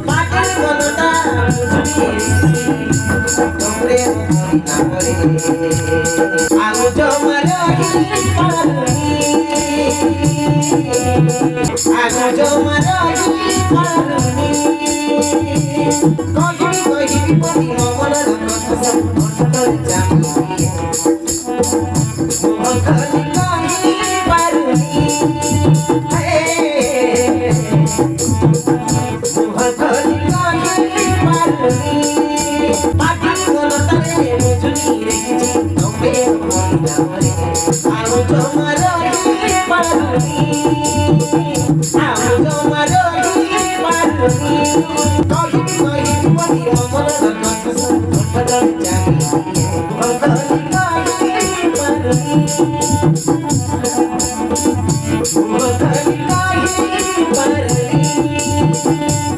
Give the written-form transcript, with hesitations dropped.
পাগল মনটা তোমরে মরিনা করে আলো জমার পারুনি আলো জমার পারুনি কহিবি কহিবি পতি মমলার কথা অন্তর জানি মোহকলি কহি পারুনি মোহকলি কহি পারুনি পাগল মনটারে ঝুলি রেখেছি তোমরে মরিনা করে আলো জমার পারুনি আলো জমার পারুনি কহিবি কহিবি পতি মমলার কথা অন্তর জানি মোহকলি কহি পারুনি